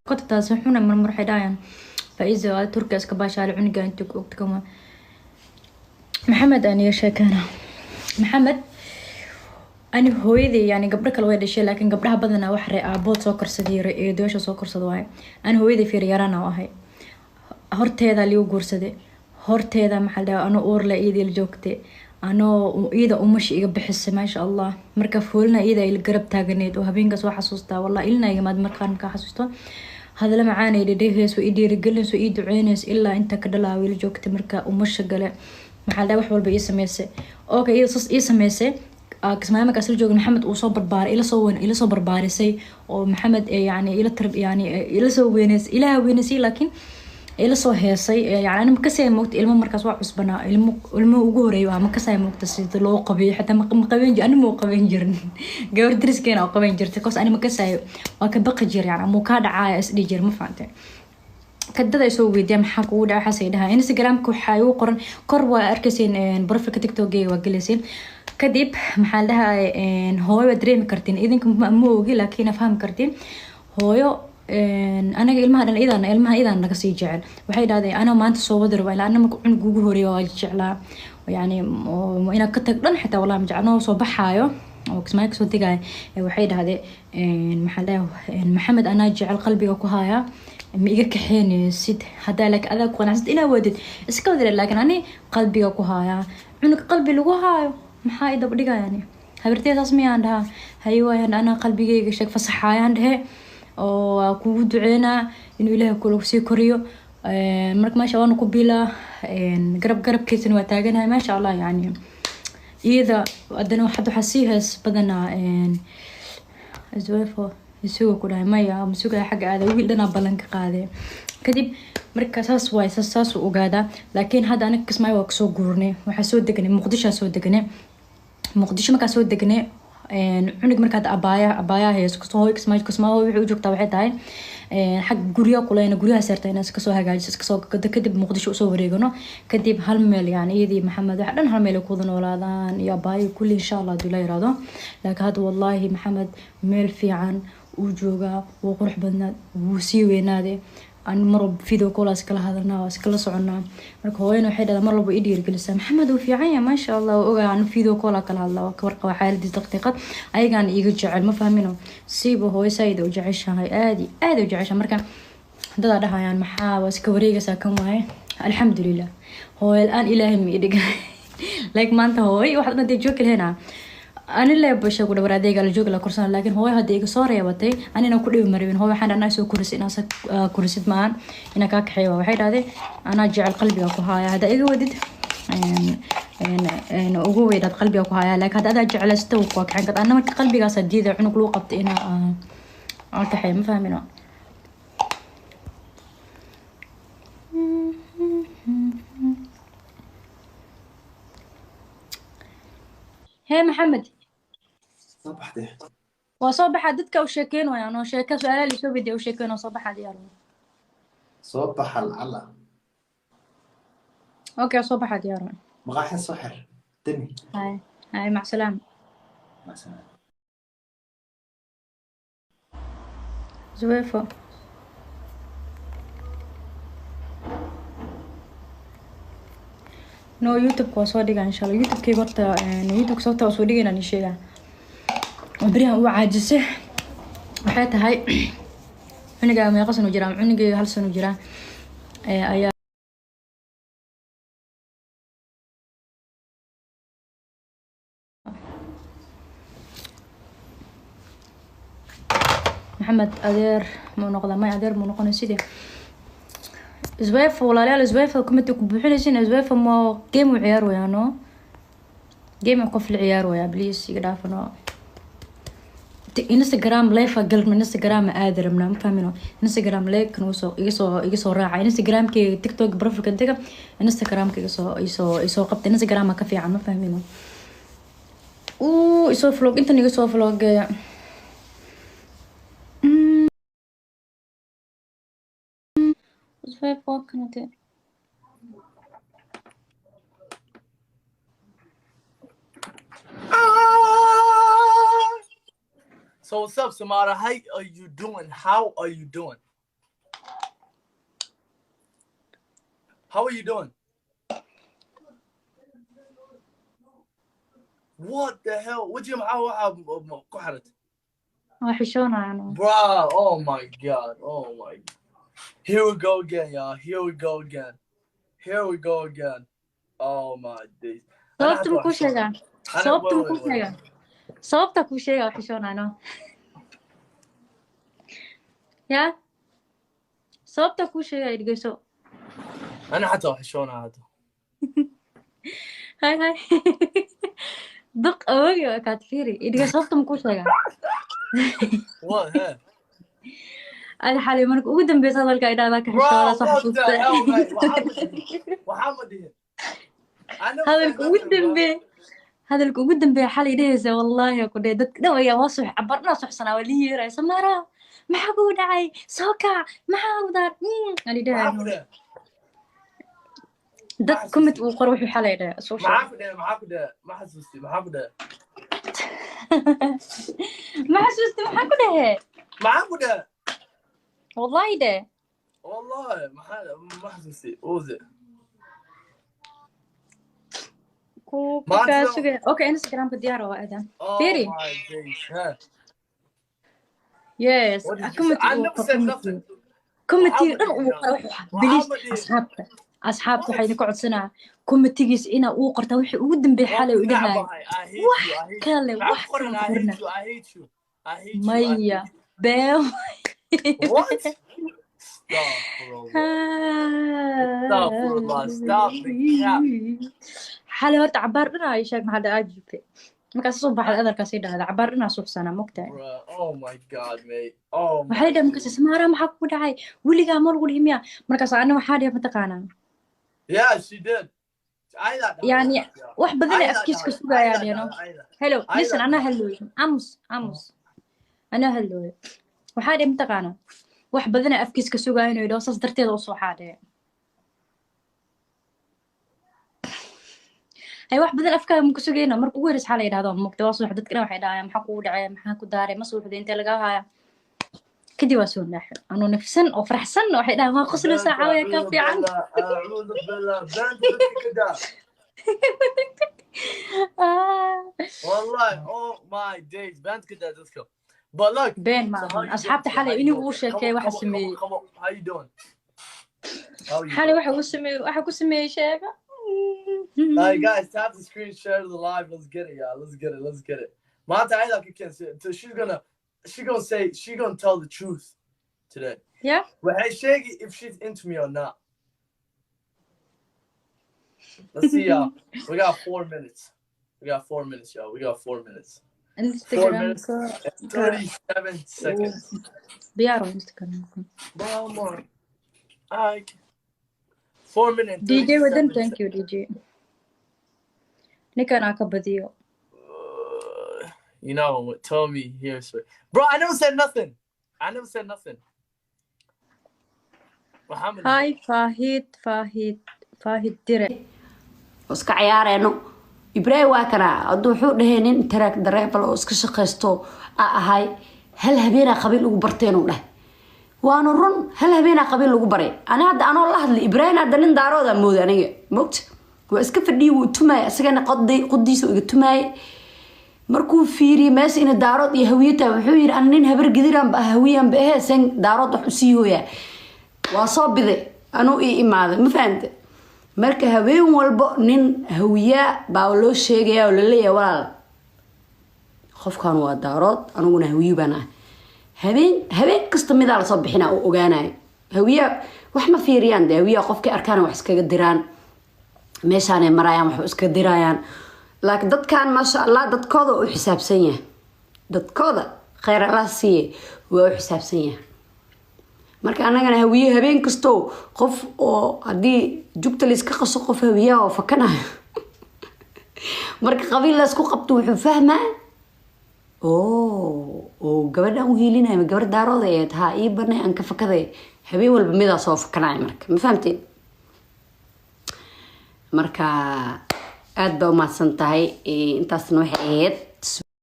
كنت تاسحونا من مرحي دايان فإذا تركي اسكباش على عنقة انتو كما محمد أنا شاكانا محمد أنا هويدي يعني قبرك الويد الشيء لكن قبرها بدنا وحري أبوت سوكر صدير دوش سوكر صدواي أنا هويدي في ريارانا وهاي هرتيدا ليو قرصدي هرتيدا محل أنا أورلا إيدي الجوكتي أنا إيدا أمشي إيجا بحس ما شاء الله مركا فولنا إيدا إلى قرب تاجنيد وهبين قصوا حسوستا والله إلنا يا ماد مركان كحسوستا هذا لما عاني لديهس وإيدي رجلس وإيد عينس إلا أنت كدلا ويل جوكتي مركا ومش قلة محل ده وحول بيس ميسي أوكي إيه صص إيه ميسي كسمة ما كسر جوج محمد وصبر بار إلى صبر بارسي ومحمد يعني إلى ترب يعني إلى سو وينس إلى وينسي لكن إلى سو هيسي يعني أنا مكسي موقت إلى مركز واحد عصبنا إلى وجوري ومكسي موقت السيد لو قبي حتى مقبين أنا مو قبين جرن جور درس كنا قبين جرت كوس أنا مكسي وكبقي جر يعني مو كاد عايز دي جر ما فهمت كده يسوي ديم حكود حسيدها إنستغرام كحيو قرن كروا أركسين بروفيل تيك توك وجلسين كديب محلها هوي دريم كرتين إذنكم موجي لكن أفهم كرتين هوي أنا إلمها إذا نقصي جعل وحيد هذا أنا ما أنت صوّدر ولا أنا مكون جوجل هوري والجعلة يعني وأنا كنت لن حتى والله مجعلنا صباحايو أو كسماك صوت جاي وحيد هذا محلها محمد أنا جعل قلبي وكهايا ميجا كحيني سيد هذا لك أذا كون عزت إلى ودد إسكودر لكن أنا قلبي وكهايا عنك قلبي لوهايو maxaa idab dhiga yani habarteedaas miyaan dhahaa haywaayan ana qalbigayga sheeg fasaxayaan dhahe oo kugu duceynaa inuu ilaahay kula sii koriyo marka maasha waan ku bilaa garabkiisana waa taaganahay maasha Allah yani iyada adana waxa xasiihaas badana isweefo isugu ku dhahay maya masuga xaga aada wiil dhana balan ka qaaday kadib marka saas u ogaada laakiin hadda aniga kismay waa soo guurnay waxa soo deganay muqdisho marka soo deganay cunug marka abaaya hees kasoo hooy kismay wuxuu joogtaa waxay tahay xag guriga kulayna guriga saartay inaas kasoo hagaajiso kasoo kadib muqdisho soo wareegano kadib hal meel yani iyadii maxamed waxa dhan hal meel ku wada noolaadaan iyo abaaya kulli insha Allah dulay raado laakiin hadda wallahi maxamed meel fiican uu jooga wuu qurux badnaa wuu sii weynaaday أنا مرة فيديو كول أسكله هذا الناس أسكله صعنا مركو وين واحد هذا مرة بيدير جلسة محمد وفي عيا ما شاء الله وقع عن فيديو كول أكله الله وكورقة وحال دي دقيقة أي كان يرجع ما فاهمينه سيبه هو سيد وجعشها هاي آدي وجعشها مركا ده يعني محاوس كوريجة ساكن معي الحمد لله هو الآن إلهي ميدق لك ما أنت هوي واحد ما تيجوك هنا أنا اللي بشوف كده برادي قال جوج لا كورسان لكن هو هديك صار يا بتي أنا نقول مريم هو حنا الناس كورس ناس كورسات معن هنا كاك حيوة وحيد هذا أنا جعل قلبي وكهاي هذا إيه ودد يعني هو يدد قلبي وكهاي لك هذا جعل استوك وكحن قد أنا مرك قلبي قاس جديد عنق لوقت هنا كحيل ما فاهمينه هي محمد صباحدي وصباح دتك وشيكين ويانا شيكه سؤال اللي شو بدي وشيكين وصباح ديالو صباح العلا اوكي صباح ديالو مغاحي صحر دمي هاي مع السلامه مع السلامه زويفه نو يوتيوب كوسو ديغا ان شاء الله يوتيوب كي قرتا يعني يوتيوب صوتا وسو ديغنا ان شيغا وبريها uu caajisay waxay tahay cuniga ma yaqaan jiraan cuniga hal sano jiraan ayaa محمد adeer ma noqda ma adeer ma noqon sidii زويف ولا لا زويف كنت بحلسين زويف ما جيم وعيار ويانو جيم قف العيار ويا بليس يقدافنا Instagram live قلت من Instagram آدر من فاهمينه Instagram live كانوا يسو راعي Instagram كي تيك توك بروفيل كنتك Instagram كي يسو قبت Instagram كفي عنه فاهمينه يسو فلوج انت يسو فلوج So what's up, Samara? How are you doing? How are you doing? How are you doing? What the hell? What you how وحشونا يعني Bruh, oh my god. Oh my god. Here we go again, y'all. Here we go again. Here we go again. Oh my days. صوبتم كل شيء صوبتم كل شيء صوبتك كل شيء وحشونا أنا يا صوبتك كل شيء يدقسو أنا حتى وحشونا هذا. هاي دق أوي كاتفيري يدقس صوبتم كل شيء What? Hey. أنا حالي منك ودم بيصل القاعدة ذاك حشونا صح What the hell, mate? Muhammad here. هذا الودم بي هذا الودم بي حالي ديزة والله أقول دك دوا يا واصح عبرنا صح سنة وليه رأي سمارة ما حقول دعي سوكا ما حقدر يعني ده دك كمت وقروحي حالي ده معاكو ده ما حسستي معاكو ده ما حسستي معاكو ده والله ده والله ما حسستي اوزي اوكي انستغرام بدياره واذا فيري يس كوميتي بليز أصحابك waxay ku codsanaa committees ina uu qorta wixii ugu dambeeyay xalay u dhahay wax kale maya beel what stop xalay horta cabaar dhana ay sheeg maxaa dhaca jibtay markaas soo baxay adarkaas ay dhahday cabaar dhana suuxsana mogtahay oh my god mate oh waxay dhahay markaas samaara maxaa ku dhacay wiligaa mar wali miya markaas ana waxaa dhihi mataqaanaa yeah she did يعني wax badan ay afkiiska sugayaan you know hello listen ana hello amos ana hello waxaa dhihi mataqaanaa wax badan ay afkiiska sugayaan inuu idho saas darteed u soo xaadee ay wax badan afkaaga ma ku sugayno marka ugu horeys xalay yiraahdo mugta waa soo dadkana waxay dhaayaan maxaa ku dhacay maxaa ku daaray ma soo xudeen inta laga haya kadib waa soo naaxay anoo nafsan oo faraxsan waxay dhaayaan waa qoslo saaca way ka fiican a'uudu billah band kada wallahi oh my days band kada dadka but look been ma asxaabta xalay inuu uu sheekay waxa sameeyay how you doing xalay waxa ku sameeyay sheega Alright guys, tap the screen, share the live. Let's get it, y'all. Let's get it. Mata I like can say so she's gonna tell the truth today. Yeah. But hey Shaggy, if she's into me or not. Let's see y'all. We got 4 minutes. Y'all. We got 4 minutes. Instagram 4 minutes and 37 seconds. بيعرف Instagram. Mama. I 4 minutes. DJ ودن thank you DJ. نكنا كبديو. You know, tell me here, bro. I never said nothing. Muhammad. Hi Fahid dire. iska ciyaareyno Ibrahim waa kana aduu wuxuu dhahay nin track driver oo iska shaqeysto ahay hal habeena qabiil ugu barteen u dhahay waana run hal habeena qabiil ugu baray ana hadda anoo la hadlay Ibrahim hadda nin daarooda mood aniga mogt waa iska fadhiyo uu tumay asagana qodiisa uga tumay markuu fiiriyo mees in daarood iyo hawiyada wuxuu yiri an nin habar gidiraan ba hawiyan ba heesan daarood wax u sii hooya waa soo biday anuu imaaday ma fahamtay marka habeen walba nin hawiya baa loo sheegay oo la leeyahay walaal qofkan waa daarood anuguna hawiyo bana habeen kasta mid la soo bixina oo ogaanay hawiya wax ma fiiriyaan hawiya qofkii arkaan wax iskaga diraan meeshaan ay marayaan wax iska dirayaan laakiin dadkan ma sha Allah dadkooda u xisaabsan yahay dadkooda khayr allah siiye waa u xisaabsan yahay marka anagana hawiye habeen kasto qof oo hadii jugta la iska qaso qof hawiye oo fakanayo marka qabiil la isku qabto wuxuu fahmaa oo gabadhan u hiilinaya gabadh daarooda ee taa ii banay aan ka fakaday habeen walba midaa soo fakanaya marka ma fahamteen marka aad baa u mahadsan tahay intaasna waxay ahayd